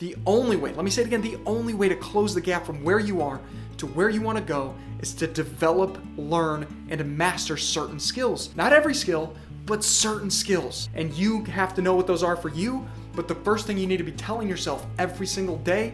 The only way, let me say it again, the only way to close the gap from where you are to where you want to go is to develop, learn, and to master certain skills. Not every skill, but certain skills. And you have to know what those are for you, but the first thing you need to be telling yourself every single day,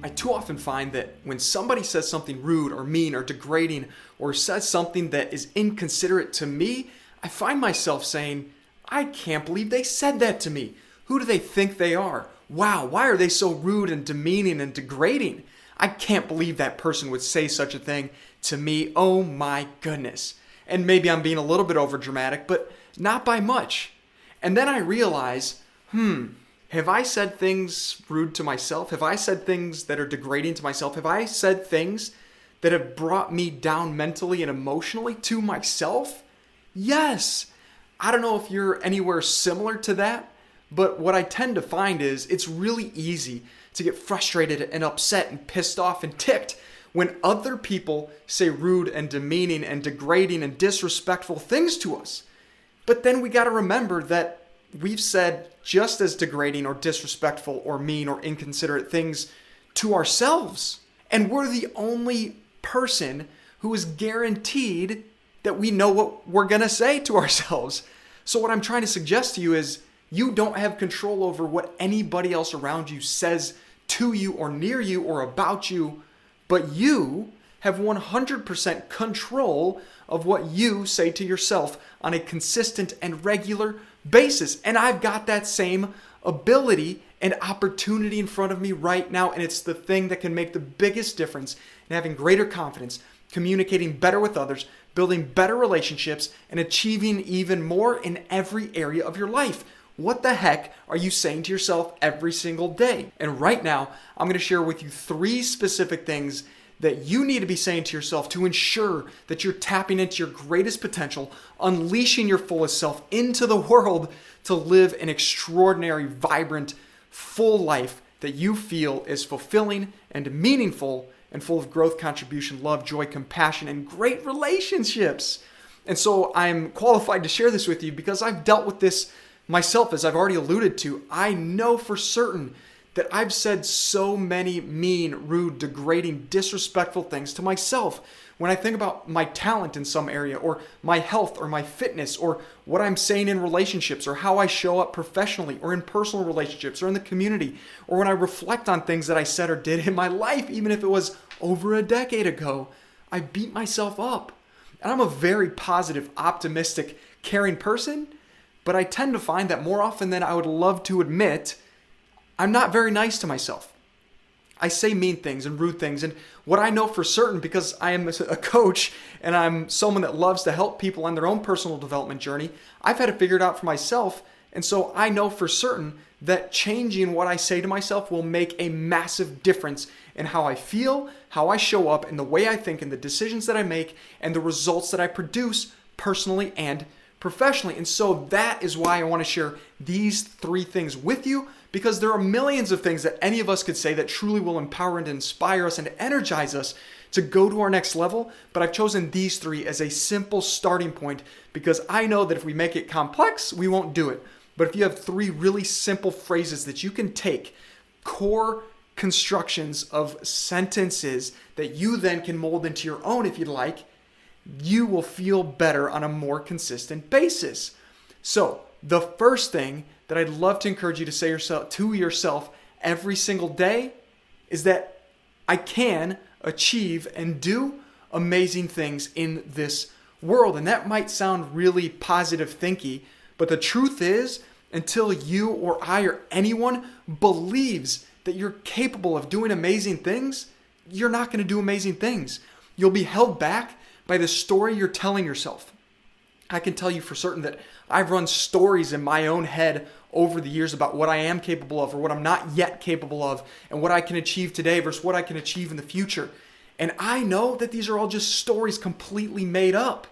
I too often find that when somebody says something rude or mean or degrading or says something that is inconsiderate to me, I find myself saying, I can't believe they said that to me. Who do they think they are? Wow, why are they so rude and demeaning and degrading? I can't believe that person would say such a thing to me. Oh my goodness. And maybe I'm being a little bit over dramatic, but not by much. And then I realize, have I said things rude to myself? Have I said things that are degrading to myself? Have I said things that have brought me down mentally and emotionally to myself? Yes. I don't know if you're anywhere similar to that, but what I tend to find is it's really easy to get frustrated and upset and pissed off and ticked when other people say rude and demeaning and degrading and disrespectful things to us. But then we got to remember that we've said just as degrading or disrespectful or mean or inconsiderate things to ourselves. And we're the only person who is guaranteed that we know what we're going to say to ourselves. So what I'm trying to suggest to you is you don't have control over what anybody else around you says to you or near you or about you, but you have 100% control of what you say to yourself on a consistent and regular basis. And I've got that same ability and opportunity in front of me right now, and it's the thing that can make the biggest difference in having greater confidence, communicating better with others, building better relationships, and achieving even more in every area of your life. What the heck are you saying to yourself every single day? And right now, I'm going to share with you 3 specific things that you need to be saying to yourself to ensure that you're tapping into your greatest potential, unleashing your fullest self into the world to live an extraordinary, vibrant, full life that you feel is fulfilling and meaningful and full of growth, contribution, love, joy, compassion, and great relationships. And so I'm qualified to share this with you because I've dealt with this myself, as I've already alluded to. I know for certain that I've said so many mean, rude, degrading, disrespectful things to myself. When I think about my talent in some area, or my health, or my fitness, or what I'm saying in relationships, or how I show up professionally, or in personal relationships, or in the community, or when I reflect on things that I said or did in my life, even if it was over a decade ago, I beat myself up. And I'm a very positive, optimistic, caring person, but I tend to find that more often than I would love to admit, I'm not very nice to myself. I say mean things and rude things. And what I know for certain, because I am a coach and I'm someone that loves to help people on their own personal development journey, I've had to figure it out for myself. And so I know for certain that changing what I say to myself will make a massive difference in how I feel, how I show up, and the way I think, and the decisions that I make, and the results that I produce personally and professionally. And so that is why I want to share these 3 things with you, because there are millions of things that any of us could say that truly will empower and inspire us and energize us to go to our next level. But I've chosen these 3 as a simple starting point because I know that if we make it complex, we won't do it. But if you have 3 really simple phrases that you can take, core constructions of sentences that you then can mold into your own if you'd like, you will feel better on a more consistent basis. So the first thing that I'd love to encourage you to say to yourself every single day is that I can achieve and do amazing things in this world. And that might sound really positive thinky, but the truth is, until you or I or anyone believes that you're capable of doing amazing things, you're not going to do amazing things. You'll be held back by the story you're telling yourself. I can tell you for certain that I've run stories in my own head over the years about what I am capable of or what I'm not yet capable of, and what I can achieve today versus what I can achieve in the future. And I know that these are all just stories completely made up.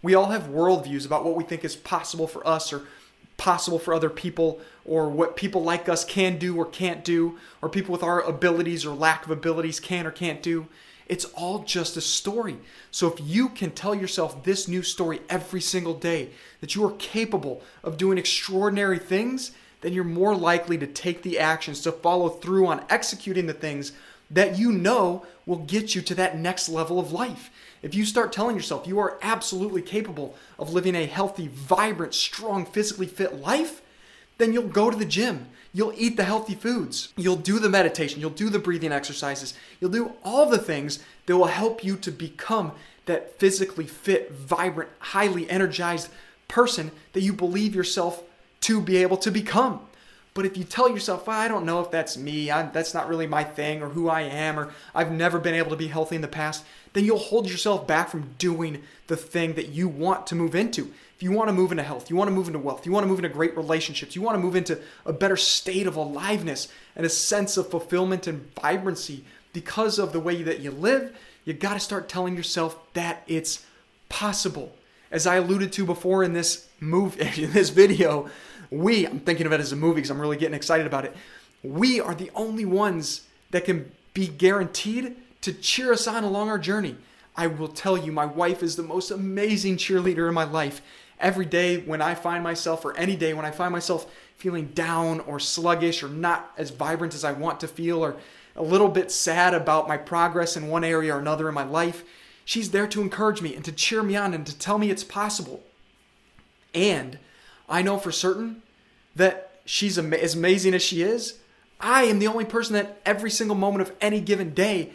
We all have worldviews about what we think is possible for us or possible for other people, or what people like us can do or can't do, or people with our abilities or lack of abilities can or can't do. It's all just a story. So if you can tell yourself this new story every single day, that you are capable of doing extraordinary things, then you're more likely to take the actions to follow through on executing the things that you know will get you to that next level of life. If you start telling yourself you are absolutely capable of living a healthy, vibrant, strong, physically fit life, then you'll go to the gym. You'll eat the healthy foods. You'll do the meditation. You'll do the breathing exercises. You'll do all the things that will help you to become that physically fit, vibrant, highly energized person that you believe yourself to be able to become. But if you tell yourself, well, I don't know if that's me, that's not really my thing or who I am, or I've never been able to be healthy in the past, then you'll hold yourself back from doing the thing that you want to move into. If you want to move into health, you want to move into wealth, you want to move into great relationships, you want to move into a better state of aliveness and a sense of fulfillment and vibrancy because of the way that you live, you got to start telling yourself that it's possible. As I alluded to before in this video, I'm thinking of it as a movie because I'm really getting excited about it. We are the only ones that can be guaranteed to cheer us on along our journey. I will tell you, my wife is the most amazing cheerleader in my life. Every day when I find myself, or any day when I find myself feeling down or sluggish or not as vibrant as I want to feel, or a little bit sad about my progress in one area or another in my life, she's there to encourage me and to cheer me on and to tell me it's possible. And I know for certain that she's as amazing as she is. I am the only person that every single moment of any given day,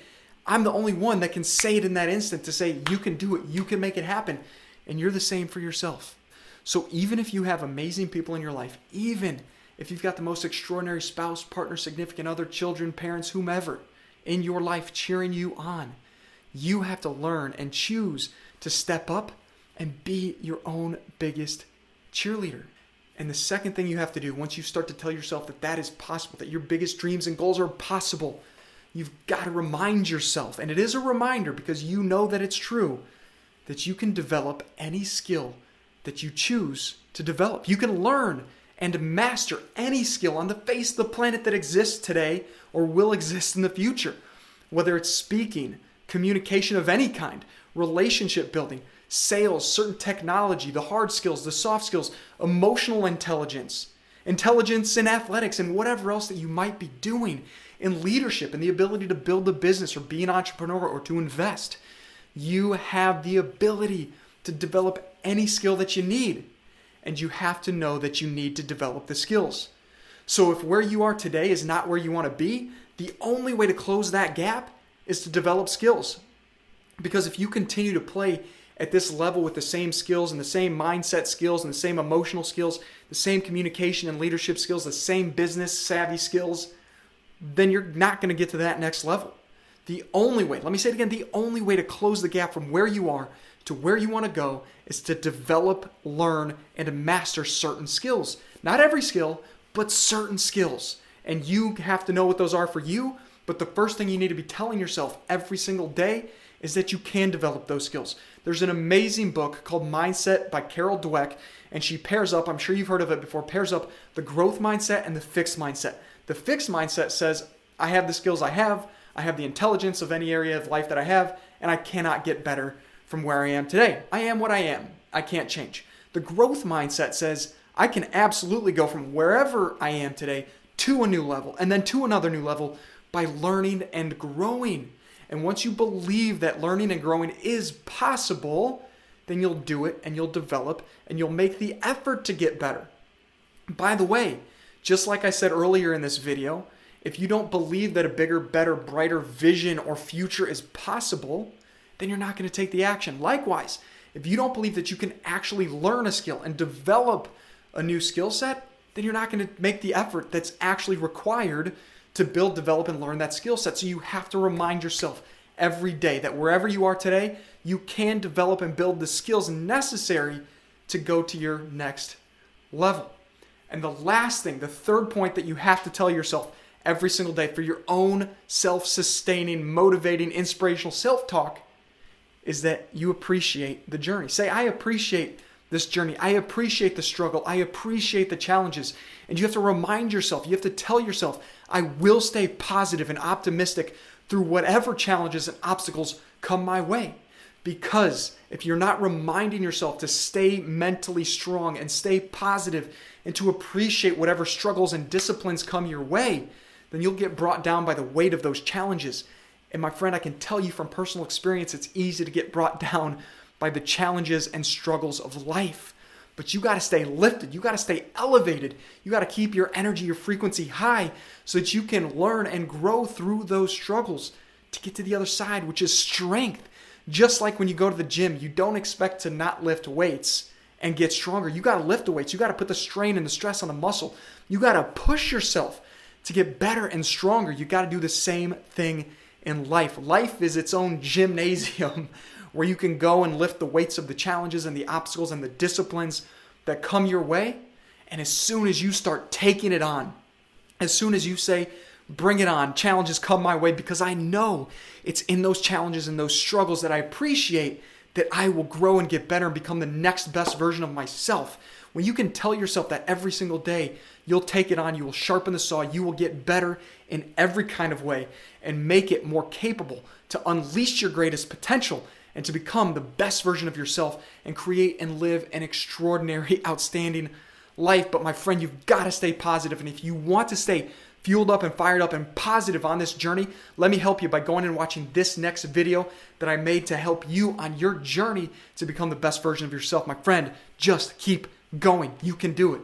I'm the only one that can say it in that instant to say, you can do it, you can make it happen. And you're the same for yourself. So even if you have amazing people in your life, even if you've got the most extraordinary spouse, partner, significant other, children, parents, whomever in your life cheering you on, you have to learn and choose to step up and be your own biggest cheerleader. And the second thing you have to do, once you start to tell yourself that that is possible, that your biggest dreams and goals are possible, you've got to remind yourself, and it is a reminder because you know that it's true, that you can develop any skill that you choose to develop. You can learn and master any skill on the face of the planet that exists today or will exist in the future. Whether it's speaking, communication of any kind, relationship building, sales, certain technology, the hard skills, the soft skills, emotional intelligence, intelligence in athletics, and whatever else that you might be doing in leadership and the ability to build a business or be an entrepreneur or to invest. You have the ability to develop any skill that you need, and you have to know that you need to develop the skills. So if where you are today is not where you want to be, the only way to close that gap is to develop skills. Because if you continue to play at this level with the same skills and the same mindset skills and the same emotional skills, the same communication and leadership skills, the same business savvy skills, then you're not going to get to that next level. The only way, let me say it again, the only way to close the gap from where you are to where you want to go is to develop, learn, and to master certain skills. Not every skill, but certain skills. And you have to know what those are for you. But the first thing you need to be telling yourself every single day is that you can develop those skills. There's an amazing book called Mindset by Carol Dweck, and she pairs up, I'm sure you've heard of it before, pairs up the growth mindset and the fixed mindset. The fixed mindset says, I have the skills I have the intelligence of any area of life that I have, and I cannot get better from where I am today. I am what I am. I can't change. The growth mindset says, I can absolutely go from wherever I am today to a new level, and then to another new level by learning and growing. And once you believe that learning and growing is possible, then you'll do it and you'll develop and you'll make the effort to get better. By the way, just like I said earlier in this video, if you don't believe that a bigger, better, brighter vision or future is possible, then you're not going to take the action. Likewise, if you don't believe that you can actually learn a skill and develop a new skill set, then you're not going to make the effort that's actually required to build, develop, and learn that skill set. So you have to remind yourself every day that wherever you are today, you can develop and build the skills necessary to go to your next level. And the last thing, the third point that you have to tell yourself every single day for your own self-sustaining, motivating, inspirational self-talk is that you appreciate the journey. Say, I appreciate this journey. I appreciate the struggle. I appreciate the challenges. And you have to remind yourself, you have to tell yourself, I will stay positive and optimistic through whatever challenges and obstacles come my way. Because if you're not reminding yourself to stay mentally strong and stay positive and to appreciate whatever struggles and disciplines come your way, then you'll get brought down by the weight of those challenges. And my friend, I can tell you from personal experience, it's easy to get brought down by the challenges and struggles of life. But you got to stay lifted. You got to stay elevated. You got to keep your energy, your frequency high so that you can learn and grow through those struggles to get to the other side, which is strength. Just like when you go to the gym, you don't expect to not lift weights and get stronger. You got to lift the weights. You got to put the strain and the stress on the muscle. You got to push yourself to get better and stronger. You got to do the same thing in life. Life is its own gymnasium where you can go and lift the weights of the challenges and the obstacles and the disciplines that come your way. And as soon as you start taking it on, as soon as you say, bring it on, challenges come my way, because I know it's in those challenges and those struggles that I appreciate that I will grow and get better and become the next best version of myself. When you can tell yourself that every single day, you'll take it on, you will sharpen the saw, you will get better in every kind of way and make it more capable to unleash your greatest potential and to become the best version of yourself and create and live an extraordinary, outstanding life. But my friend, you've got to stay positive. And if you want to stay fueled up and fired up and positive on this journey, let me help you by going and watching this next video that I made to help you on your journey to become the best version of yourself. My friend, just keep going. You can do it.